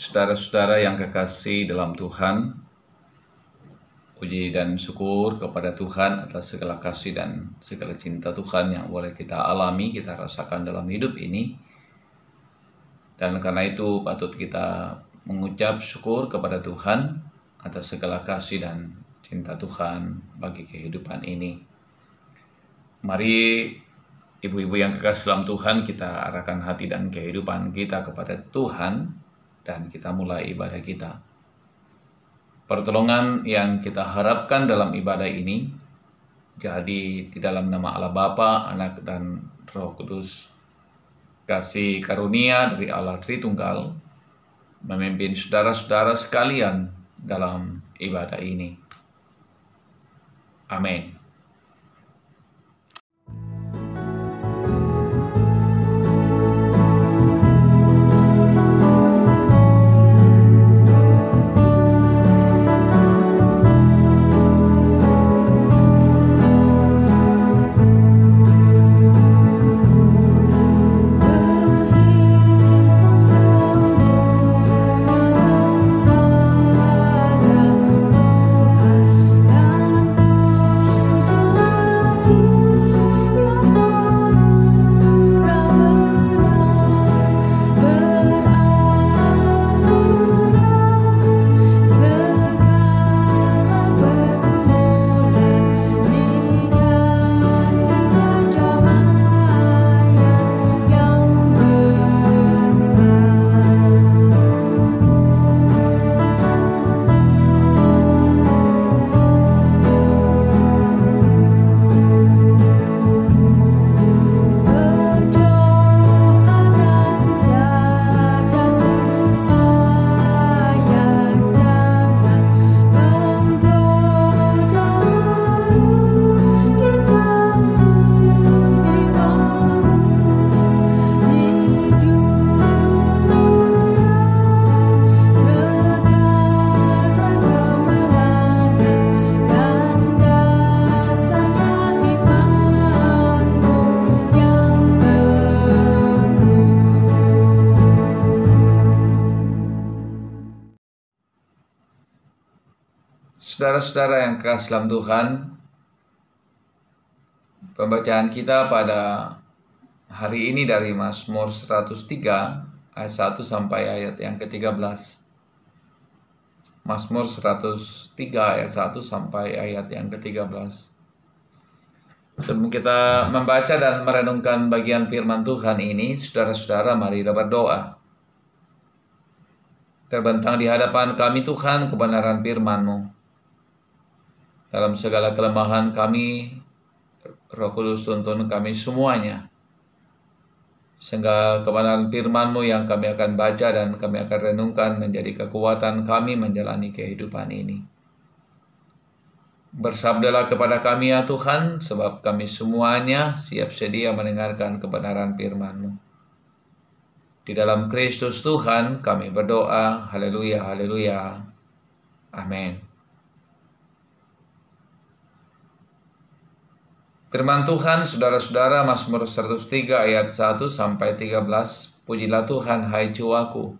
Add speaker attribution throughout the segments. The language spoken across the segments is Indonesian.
Speaker 1: Saudara-saudara yang kekasih dalam Tuhan, puji dan syukur kepada Tuhan atas segala kasih dan segala cinta Tuhan yang boleh kita alami, kita rasakan dalam hidup ini. Dan karena itu patut kita mengucap syukur kepada Tuhan atas segala kasih dan cinta Tuhan bagi kehidupan ini. Mari ibu-ibu yang kekasih dalam Tuhan, kita arahkan hati dan kehidupan kita kepada Tuhan dan kita mulai ibadah kita. Pertolongan yang kita harapkan dalam ibadah ini jadi di dalam nama Allah Bapa, Anak dan Roh Kudus. Kasih karunia dari Allah Tritunggal memimpin saudara-saudara sekalian dalam ibadah ini. Amin. Saudara-saudara yang kekasih dalam Tuhan, pembacaan kita pada hari ini dari Mazmur 103 ayat 1 sampai ayat yang ke-13. Mazmur 103 ayat 1 sampai ayat yang ke-13. Sebelum kita membaca dan merenungkan bagian firman Tuhan ini, saudara-saudara mari kita berdoa. Terbentang di hadapan kami Tuhan kebenaran firman-Mu. Dalam segala kelemahan kami, Roh Kudus tuntun kami semuanya. Sehingga kebenaran firman-Mu yang kami akan baca dan kami akan renungkan menjadi kekuatan kami menjalani kehidupan ini. Bersabdalah kepada kami ya Tuhan, sebab kami semuanya siap sedia mendengarkan kebenaran firman-Mu. Di dalam Kristus Tuhan kami berdoa, haleluya, haleluya, amin. Firman Tuhan, saudara-saudara, Mazmur 103 ayat 1 sampai 13. Pujilah Tuhan, hai jiwaku.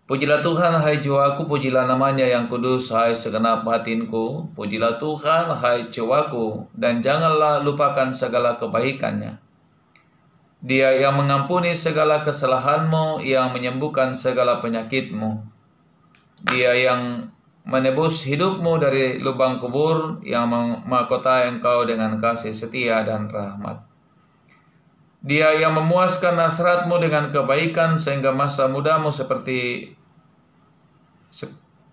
Speaker 1: Pujilah Tuhan, hai jiwaku, pujilah namanya yang kudus, hai segenap batinku. Pujilah Tuhan, hai jiwaku, dan janganlah lupakan segala kebaikannya. Dia yang mengampuni segala kesalahanmu, yang menyembuhkan segala penyakitmu. Dia yang menebus hidupmu dari lubang kubur, yang memahkotai engkau dengan kasih setia dan rahmat. Dia yang memuaskan hasratmu dengan kebaikan, sehingga masa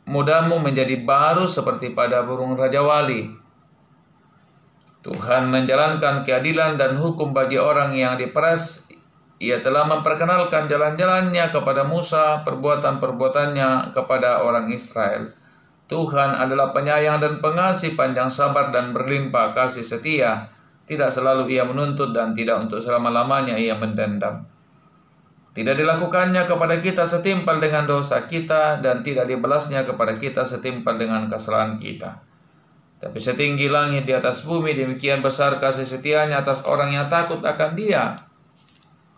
Speaker 1: mudamu menjadi baru seperti pada burung rajawali. Tuhan menjalankan keadilan dan hukum bagi orang yang diperas. Ia telah memperkenalkan jalan-jalannya kepada Musa, perbuatan-perbuatannya kepada orang Israel. Tuhan adalah penyayang dan pengasih, panjang sabar dan berlimpah kasih setia. Tidak selalu ia menuntut dan tidak untuk selama-lamanya ia mendendam. Tidak dilakukannya kepada kita setimpal dengan dosa kita, dan tidak dibalasnya kepada kita setimpal dengan kesalahan kita. Tapi setinggi langit di atas bumi, demikian besar kasih setianya atas orang yang takut akan Dia.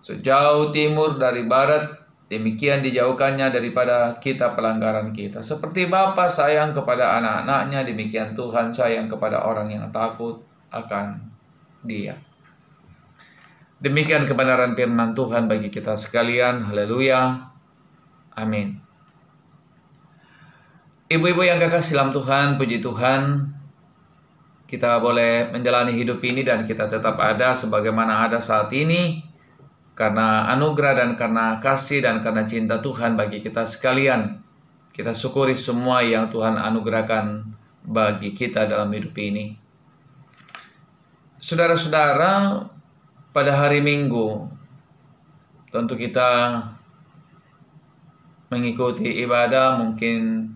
Speaker 1: Sejauh timur dari barat, demikian dijauhkannya daripada kita pelanggaran kita. Seperti Bapa sayang kepada anak-anaknya, demikian Tuhan sayang kepada orang yang takut akan Dia. Demikian kebenaran firman Tuhan bagi kita sekalian. Haleluya. Amin. Ibu-ibu yang kekasih dalam Tuhan, puji Tuhan, kita boleh menjalani hidup ini dan kita tetap ada sebagaimana ada saat ini karena anugerah dan karena kasih dan karena cinta Tuhan bagi kita sekalian. Kita syukuri semua yang Tuhan anugerahkan bagi kita dalam hidup ini. Saudara-saudara, pada hari Minggu tentu kita mengikuti ibadah mungkin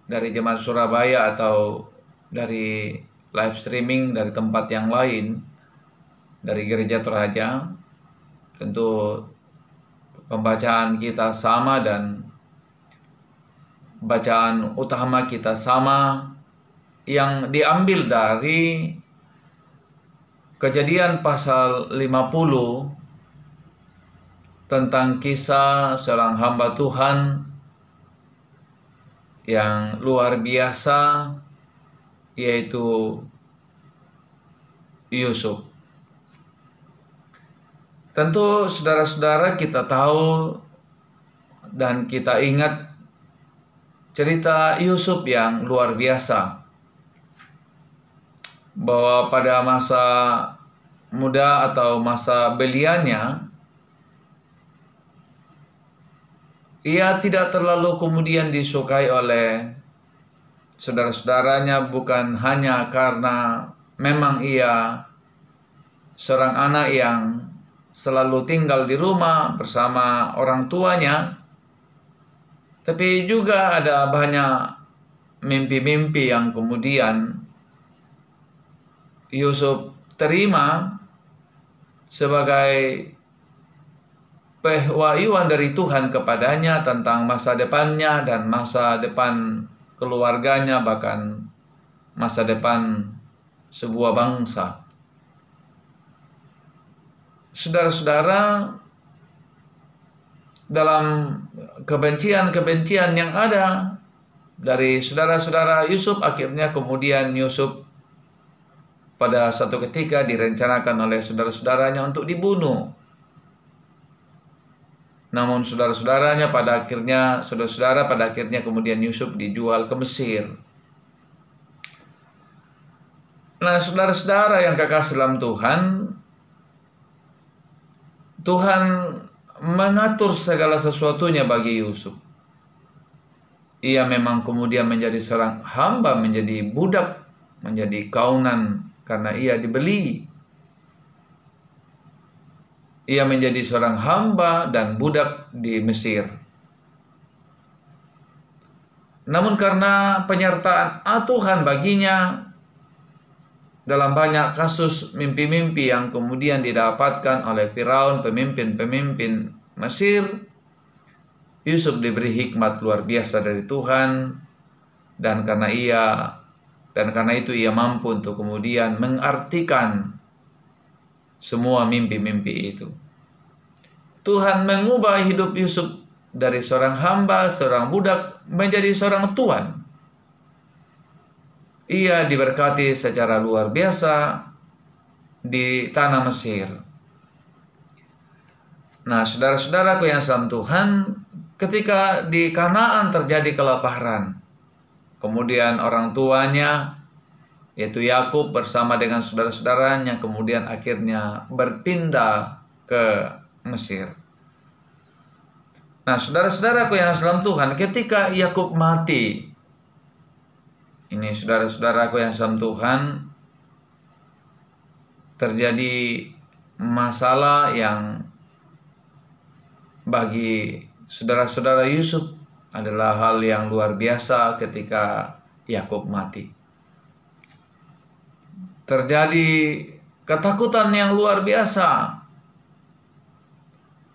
Speaker 1: dari Jemaat Surabaya atau dari live streaming dari tempat yang lain, dari Gereja Toraja. Tentu pembacaan kita sama dan bacaan utama kita sama, yang diambil dari Kejadian pasal 50 tentang kisah seorang hamba Tuhan yang luar biasa, yaitu Yusuf. Tentu saudara-saudara kita tahu dan kita ingat cerita Yusuf yang luar biasa, bahwa pada masa muda atau masa beliannya ia tidak terlalu kemudian disukai oleh saudara-saudaranya, bukan hanya karena memang ia seorang anak yang selalu tinggal di rumah bersama orang tuanya, tapi juga ada banyak mimpi-mimpi yang kemudian Yusuf terima sebagai pewahyuan dari Tuhan kepadanya tentang masa depannya dan masa depan keluarganya, bahkan masa depan sebuah bangsa. Saudara-saudara, dalam kebencian-kebencian yang ada dari saudara-saudara Yusuf, akhirnya kemudian Yusuf pada satu ketika direncanakan oleh saudara-saudaranya untuk dibunuh. Namun saudara-saudaranya pada akhirnya kemudian Yusuf dijual ke Mesir. Nah, saudara-saudara yang kekasih dalam Tuhan, Tuhan mengatur segala sesuatunya bagi Yusuf. Ia memang kemudian menjadi seorang hamba, menjadi budak, menjadi kaunan karena ia dibeli. Ia menjadi seorang hamba dan budak di Mesir. Namun karena penyertaan Tuhan baginya dalam banyak kasus mimpi-mimpi yang kemudian didapatkan oleh Firaun, pemimpin-pemimpin Mesir, Yusuf diberi hikmat luar biasa dari Tuhan, dan karena itu ia mampu untuk kemudian mengartikan semua mimpi-mimpi itu. Tuhan mengubah hidup Yusuf dari seorang hamba, seorang budak, menjadi seorang tuan. Ia diberkati secara luar biasa di tanah Mesir. Nah, saudara-saudaraku yang salam Tuhan, ketika di Kanaan terjadi kelaparan, kemudian orang tuanya, yaitu Yakub bersama dengan saudara-saudaranya, kemudian akhirnya berpindah ke Mesir. Nah, saudara-saudaraku yang salam Tuhan, ketika Yakub mati, ini saudara-saudaraku yang salam Tuhan, terjadi masalah yang bagi saudara-saudara Yusuf adalah hal yang luar biasa ketika Yakub mati. Terjadi ketakutan yang luar biasa.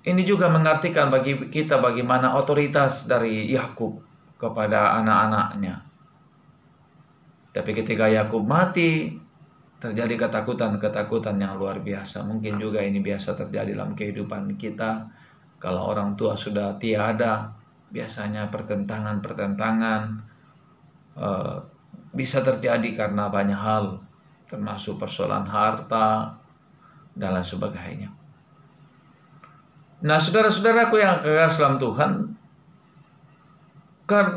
Speaker 1: Ini juga mengartikan bagi kita bagaimana otoritas dari Yakub kepada anak-anaknya. Tapi ketika Yakub mati, terjadi ketakutan-ketakutan yang luar biasa. Mungkin juga ini biasa terjadi dalam kehidupan kita. Kalau orang tua sudah tiada, biasanya pertentangan-pertentangan bisa terjadi karena banyak hal, termasuk persoalan harta dan lain sebagainya. Nah, saudara-saudaraku yang kekasih dalam Tuhan,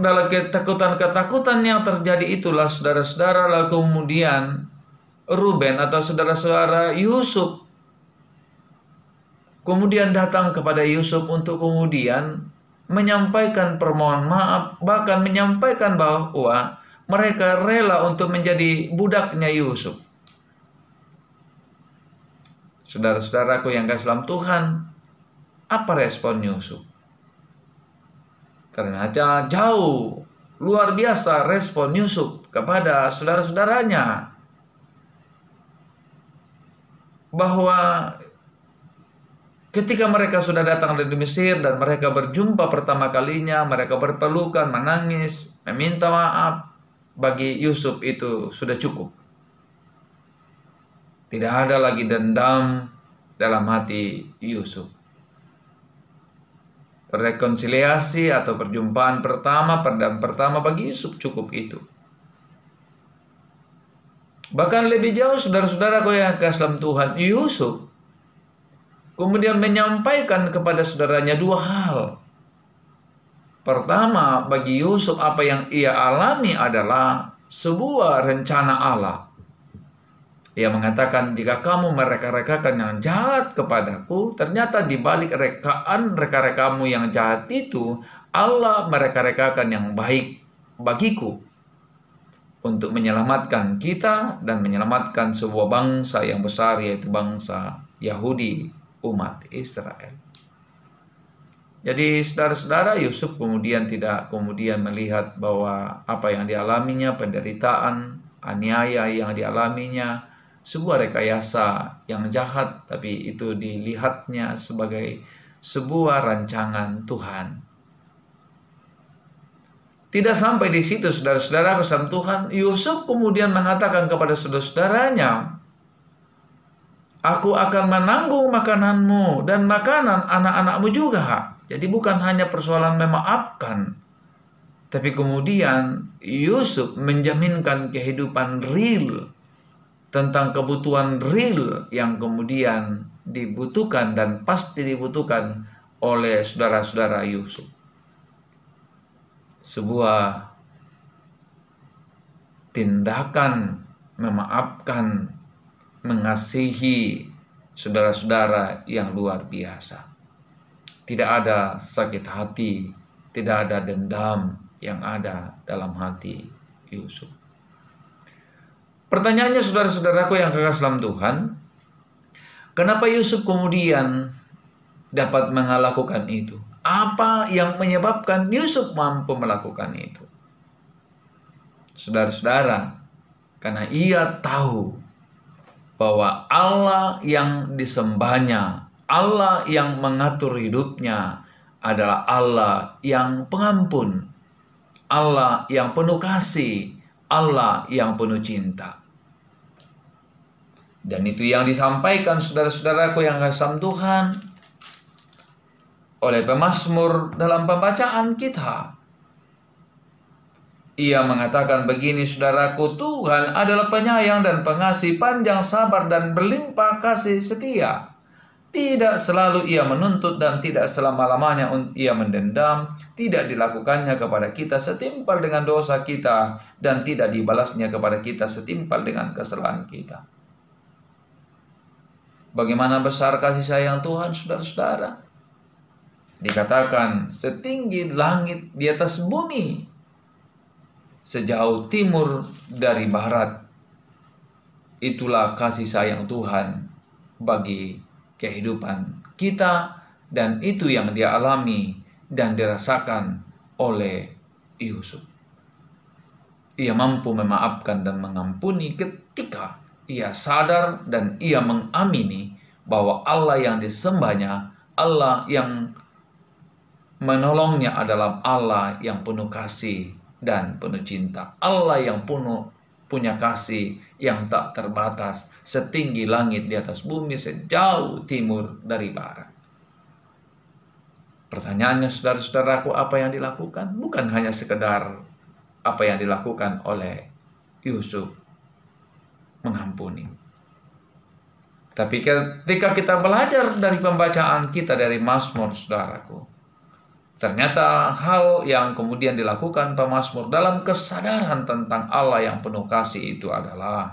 Speaker 1: dalam ketakutan-ketakutan yang terjadi itulah saudara-saudara, lalu kemudian Ruben atau saudara-saudara Yusuf kemudian datang kepada Yusuf untuk kemudian menyampaikan permohonan maaf, bahkan menyampaikan bahwa mereka rela untuk menjadi budaknya Yusuf. Saudara-saudaraku yang kasih dalam Tuhan, apa respon Yusuf? Ternyata jauh, luar biasa respon Yusuf kepada saudara-saudaranya. Bahwa ketika mereka sudah datang dari Mesir dan mereka berjumpa pertama kalinya, mereka berpelukan, menangis, meminta maaf, bagi Yusuf itu sudah cukup. Tidak ada lagi dendam dalam hati Yusuf. Rekonsiliasi atau perjumpaan pertama bagi Yusuf cukup itu. Bahkan lebih jauh saudara-saudaraku yang kasih dalam Tuhan, Yusuf kemudian menyampaikan kepada saudaranya dua hal. Pertama, bagi Yusuf apa yang ia alami adalah sebuah rencana Allah. Ia mengatakan, jika kamu mereka-rekakan yang jahat kepadaku, ternyata di balik reka-rekamu yang jahat itu, Allah mereka-rekakan yang baik bagiku untuk menyelamatkan kita dan menyelamatkan sebuah bangsa yang besar, yaitu bangsa Yahudi, umat Israel. Jadi saudara-saudara, Yusuf kemudian tidak melihat bahwa apa yang dialaminya, penderitaan, aniaya yang dialaminya, sebuah rekayasa yang jahat, tapi itu dilihatnya sebagai sebuah rancangan Tuhan. Tidak sampai di situ, saudara-saudara kesam Tuhan, Yusuf kemudian mengatakan kepada saudara-saudaranya, aku akan menanggung makananmu dan makanan anak-anakmu juga. Jadi bukan hanya persoalan memaafkan, tapi kemudian Yusuf menjaminkan kehidupan real, tentang kebutuhan real yang kemudian dibutuhkan dan pasti dibutuhkan oleh saudara-saudara Yusuf. Sebuah tindakan memaafkan, mengasihi saudara-saudara yang luar biasa. Tidak ada sakit hati, tidak ada dendam yang ada dalam hati Yusuf. Pertanyaannya saudara-saudaraku yang kekasih dalam Tuhan, kenapa Yusuf kemudian dapat melakukan itu? Apa yang menyebabkan Yusuf mampu melakukan itu? Saudara-saudara, karena ia tahu bahwa Allah yang disembahnya, Allah yang mengatur hidupnya adalah Allah yang pengampun, Allah yang penuh kasih, Allah yang penuh cinta. Dan itu yang disampaikan saudara-saudaraku yang kasih Tuhan oleh pemazmur dalam pembacaan kita. Ia mengatakan begini, saudaraku, Tuhan adalah penyayang dan pengasih, panjang sabar dan berlimpah kasih setia. Tidak selalu ia menuntut dan tidak selama-lamanya ia mendendam. Tidak dilakukannya kepada kita setimpal dengan dosa kita, dan tidak dibalasnya kepada kita setimpal dengan kesalahan kita. Bagaimana besar kasih sayang Tuhan, saudara-saudara? Dikatakan setinggi langit di atas bumi, sejauh timur dari barat. Itulah kasih sayang Tuhan bagi kehidupan kita, dan itu yang dia alami dan dirasakan oleh Yusuf. Ia mampu memaafkan dan mengampuni ketika ia sadar dan ia mengamini bahwa Allah yang disembahnya, Allah yang menolongnya adalah Allah yang penuh kasih dan penuh cinta. Allah yang punya kasih yang tak terbatas, setinggi langit di atas bumi, sejauh timur dari barat. Pertanyaannya saudara-saudaraku, apa yang dilakukan? Bukan hanya sekedar apa yang dilakukan oleh Yusuf, mengampuni. Tapi ketika kita belajar dari pembacaan kita dari Mazmur, saudaraku, ternyata hal yang kemudian dilakukan pemazmur dalam kesadaran tentang Allah yang penuh kasih itu adalah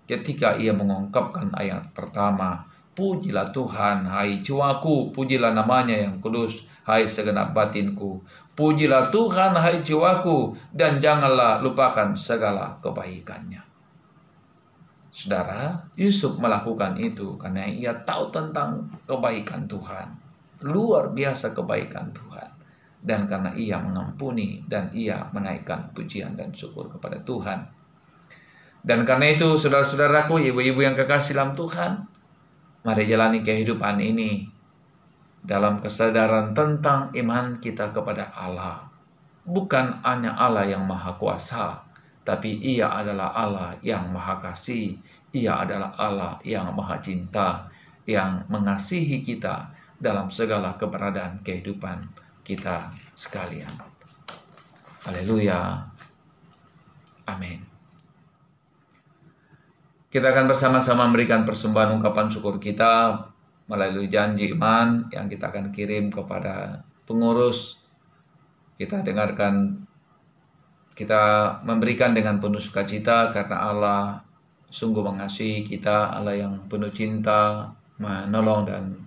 Speaker 1: ketika ia mengungkapkan ayat pertama, pujilah Tuhan, hai jiwaku, pujilah namanya yang kudus, hai segenap batinku. Pujilah Tuhan, hai jiwaku, dan janganlah lupakan segala kebaikannya. Saudara, Yusuf melakukan itu karena ia tahu tentang kebaikan Tuhan. Luar biasa kebaikan Tuhan. Dan karena ia mengampuni dan ia menaikkan pujian dan syukur kepada Tuhan. Dan karena itu, saudara-saudaraku, ibu-ibu yang kekasih dalam Tuhan, mari jalani kehidupan ini dalam kesadaran tentang iman kita kepada Allah. Bukan hanya Allah yang maha kuasa, tapi ia adalah Allah yang maha kasih. Ia adalah Allah yang maha cinta, yang mengasihi kita dalam segala keberadaan kehidupan kita sekalian. Haleluya. Amin. Kita akan bersama-sama memberikan persembahan ungkapan syukur kita melalui janji iman yang kita akan kirim kepada pengurus. Kita dengarkan, kita memberikan dengan penuh sukacita karena Allah sungguh mengasihi kita, Allah yang penuh cinta, menolong dan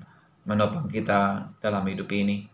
Speaker 1: menopang kita dalam hidup ini.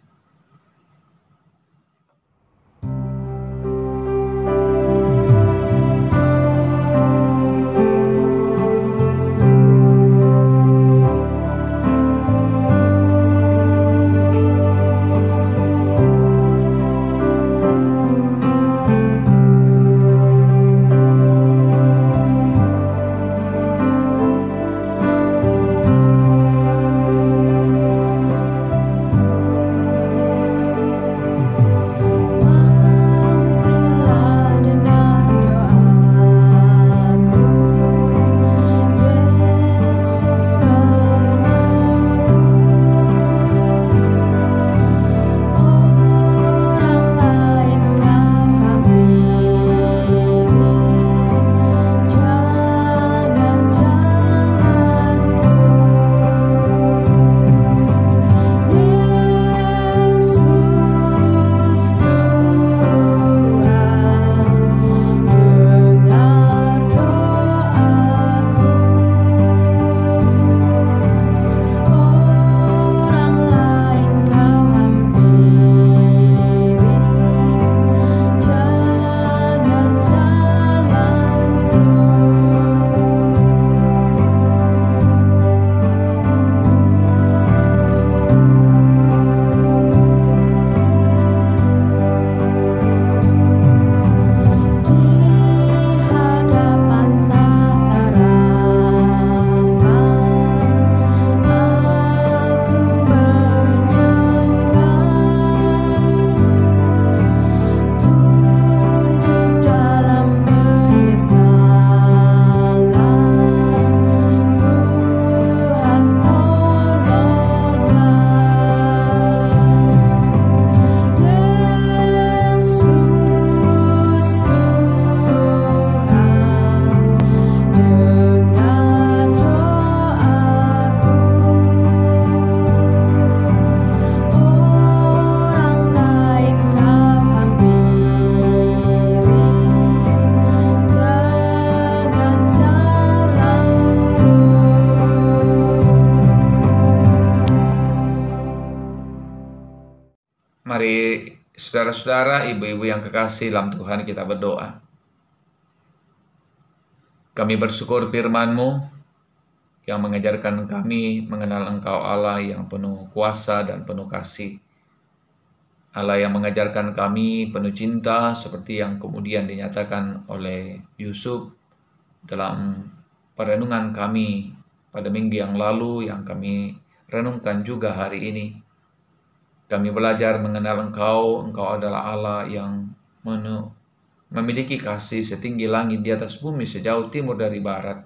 Speaker 1: Mari saudara-saudara, ibu-ibu yang kekasih dalam Tuhan, kita berdoa. Kami bersyukur firman-Mu yang mengajarkan kami mengenal Engkau Allah yang penuh kuasa dan penuh kasih. Allah yang mengajarkan kami penuh cinta seperti yang kemudian dinyatakan oleh Yusuf dalam perenungan kami pada minggu yang lalu yang kami renungkan juga hari ini. Kami belajar mengenal Engkau adalah Allah yang memiliki kasih setinggi langit di atas bumi, sejauh timur dari barat.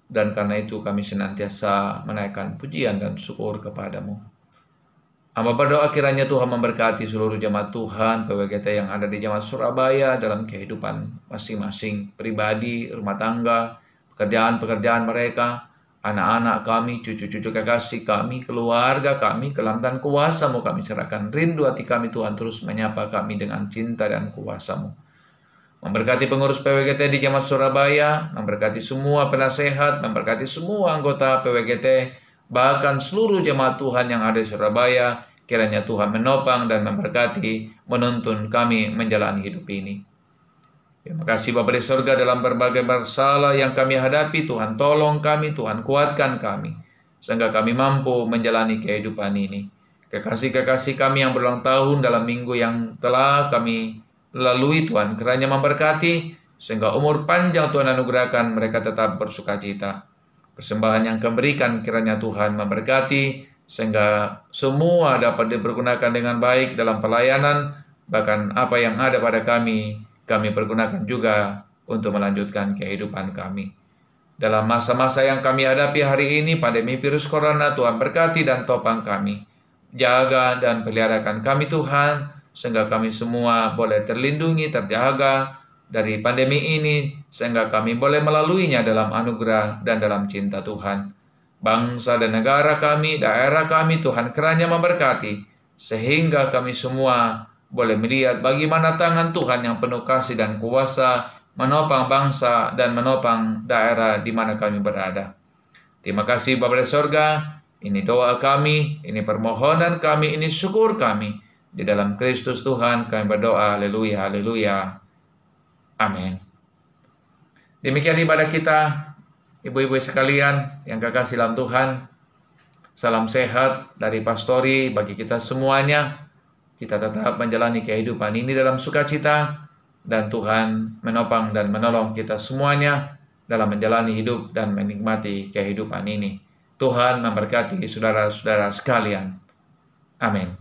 Speaker 1: Dan karena itu kami senantiasa menaikkan pujian dan syukur kepadamu. Hamba berdoa kiranya Tuhan memberkati seluruh jemaat Tuhan, PWGT yang ada di jemaat Surabaya dalam kehidupan masing-masing pribadi, rumah tangga, pekerjaan-pekerjaan mereka, anak-anak kami, cucu-cucu kekasih kami, keluarga kami, ke dalam dan kuasa-Mu kami serahkan. Rindu hati kami Tuhan terus menyapa kami dengan cinta dan kuasa-Mu. Memberkati pengurus PWGT di jemaat Surabaya, memberkati semua penasehat, memberkati semua anggota PWGT, bahkan seluruh jemaat Tuhan yang ada di Surabaya. Kiranya Tuhan menopang dan memberkati, menuntun kami menjalani hidup ini. Terima kasih Bapa di surga, dalam berbagai masalah yang kami hadapi, Tuhan tolong kami, Tuhan kuatkan kami, sehingga kami mampu menjalani kehidupan ini. Kekasih-kekasih kami yang berulang tahun dalam minggu yang telah kami lalui, Tuhan kiranya memberkati, sehingga umur panjang Tuhan anugerahkan, mereka tetap bersuka cita. Persembahan yang kami berikan kiranya Tuhan memberkati, sehingga semua dapat dipergunakan dengan baik dalam pelayanan, bahkan apa yang ada pada kami pergunakan juga untuk melanjutkan kehidupan kami. Dalam masa-masa yang kami hadapi hari ini, pandemi virus corona, Tuhan berkati dan topang kami. Jaga dan peliharakan kami Tuhan, sehingga kami semua boleh terlindungi, terjaga dari pandemi ini, sehingga kami boleh melaluinya dalam anugerah dan dalam cinta Tuhan. Bangsa dan negara kami, daerah kami, Tuhan kiranya memberkati, sehingga kami semua boleh melihat bagaimana tangan Tuhan yang penuh kasih dan kuasa menopang bangsa dan menopang daerah di mana kami berada. Terima kasih Bapa di surga, ini doa kami, ini permohonan kami, ini syukur kami. Di dalam Kristus Tuhan kami berdoa, haleluya, haleluya, amin. Demikian ibadah kita. Ibu-ibu sekalian yang kekasih dalam Tuhan, salam sehat dari Pastori bagi kita semuanya. Kita tetap menjalani kehidupan ini dalam sukacita, dan Tuhan menopang dan menolong kita semuanya dalam menjalani hidup dan menikmati kehidupan ini. Tuhan memberkati saudara-saudara sekalian. Amin.